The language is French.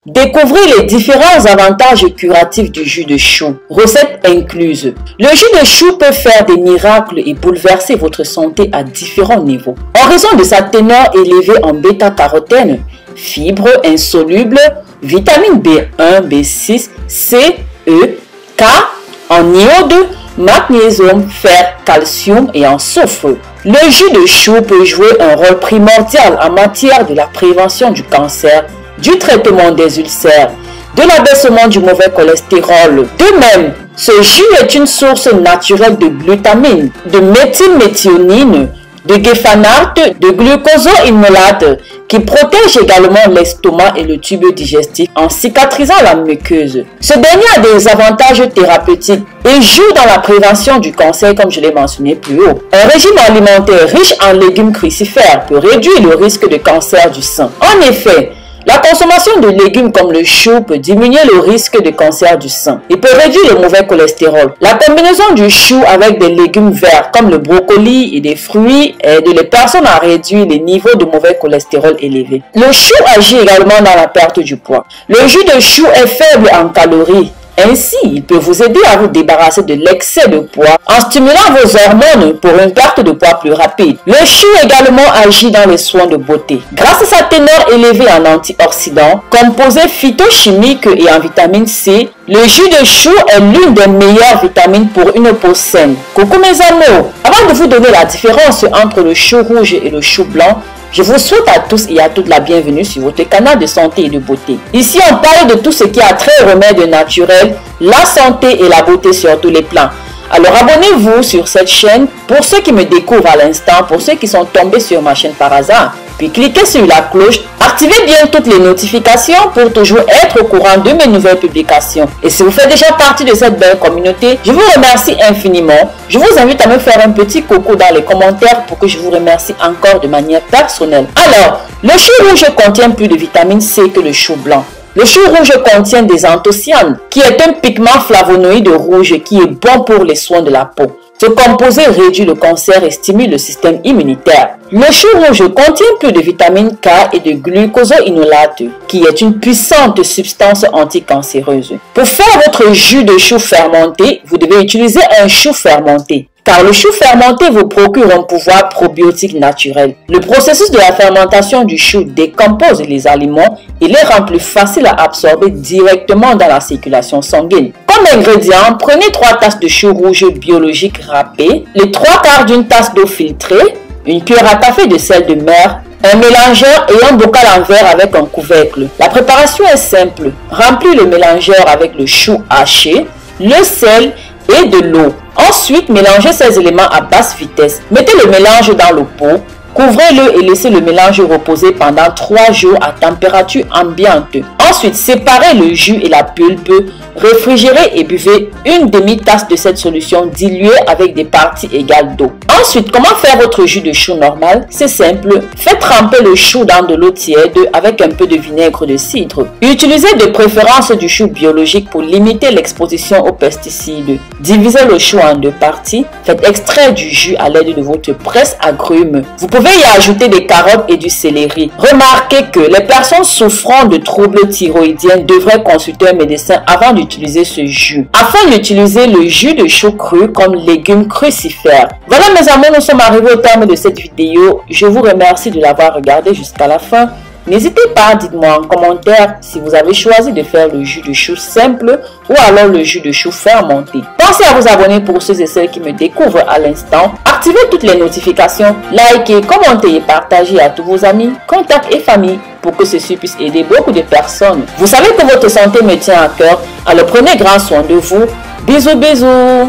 Découvrez les différents avantages curatifs du jus de chou, recettes incluses. Le jus de chou peut faire des miracles et bouleverser votre santé à différents niveaux. En raison de sa teneur élevée en bêta-carotène, fibres insolubles, vitamines B1, B6, C, E, K, en iode, magnésium, fer, calcium et en soufre. Le jus de chou peut jouer un rôle primordial en matière de la prévention du cancer, du traitement des ulcères, de l'abaissement du mauvais cholestérol. De même, ce jus est une source naturelle de glutamine, de méthylméthionine, de guéphanate, de glucosinolate qui protège également l'estomac et le tube digestif en cicatrisant la muqueuse. Ce dernier a des avantages thérapeutiques et joue dans la prévention du cancer comme je l'ai mentionné plus haut. Un régime alimentaire riche en légumes crucifères peut réduire le risque de cancer du sein. En effet, la consommation de légumes comme le chou peut diminuer le risque de cancer du sein. Il peut réduire le mauvais cholestérol. La combinaison du chou avec des légumes verts comme le brocoli et des fruits aide les personnes à réduire les niveaux de mauvais cholestérol élevés. Le chou agit également dans la perte du poids. Le jus de chou est faible en calories. Ainsi, il peut vous aider à vous débarrasser de l'excès de poids en stimulant vos hormones pour une perte de poids plus rapide. Le chou également agit dans les soins de beauté. Grâce à sa teneur élevée en antioxydants, composés phytochimiques et en vitamine C, le jus de chou est l'une des meilleures vitamines pour une peau saine. Coucou mes amours! Avant de vous donner la différence entre le chou rouge et le chou blanc, je vous souhaite à tous et à toutes la bienvenue sur votre canal de santé et de beauté. Ici, on parle de tout ce qui a trait au remède naturel, la santé et la beauté sur tous les plans. Alors abonnez-vous sur cette chaîne pour ceux qui me découvrent à l'instant, pour ceux qui sont tombés sur ma chaîne par hasard. Puis cliquez sur la cloche, activez bien toutes les notifications pour toujours être au courant de mes nouvelles publications. Et si vous faites déjà partie de cette belle communauté, je vous remercie infiniment. Je vous invite à me faire un petit coucou dans les commentaires pour que je vous remercie encore de manière personnelle. Alors, le chou rouge contient plus de vitamine C que le chou blanc. Le chou rouge contient des anthocyanes, qui est un pigment flavonoïde rouge qui est bon pour les soins de la peau. Ce composé réduit le cancer et stimule le système immunitaire. Le chou rouge contient plus de vitamine K et de glucosinolate, qui est une puissante substance anticancéreuse. Pour faire votre jus de chou fermenté, vous devez utiliser un chou fermenté. Car le chou fermenté vous procure un pouvoir probiotique naturel. Le processus de la fermentation du chou décompose les aliments et les rend plus faciles à absorber directement dans la circulation sanguine. Comme ingrédients, prenez 3 tasses de chou rouge biologique râpé, les 3/4 d'une tasse d'eau filtrée, une cuillère à café de sel de mer, un mélangeur et un bocal en verre avec un couvercle. La préparation est simple. Remplis le mélangeur avec le chou haché, le sel et de l'eau. Ensuite, mélangez ces éléments à basse vitesse. Mettez le mélange dans le pot, couvrez-le et laissez le mélange reposer pendant 3 jours à température ambiante. Ensuite, séparez le jus et la pulpe, réfrigérez et buvez une demi-tasse de cette solution diluée avec des parties égales d'eau. Ensuite, comment faire votre jus de chou normal? C'est simple. Faites tremper le chou dans de l'eau tiède avec un peu de vinaigre de cidre. Utilisez de préférence du chou biologique pour limiter l'exposition aux pesticides. Divisez le chou en 2 parties. Faites extraire du jus à l'aide de votre presse agrumes. Vous pouvez y ajouter des carottes et du céleri. Remarquez que les personnes souffrant de troubles thyroïdiens devraient consulter un médecin avant d'utiliser ce jus, afin d'utiliser le jus de chou cru comme légume crucifère. Voilà mes amours, nous sommes arrivés au terme de cette vidéo. Je vous remercie de l'avoir regardé jusqu'à la fin. N'hésitez pas, dites-moi en commentaire si vous avez choisi de faire le jus de chou simple ou alors le jus de chou fermenté. Pensez à vous abonner pour ceux et celles qui me découvrent à l'instant. Activez toutes les notifications, likez, commentez et partagez à tous vos amis, contacts et familles pour que ceci puisse aider beaucoup de personnes. Vous savez que votre santé me tient à cœur, alors prenez grand soin de vous. Bisous, bisous.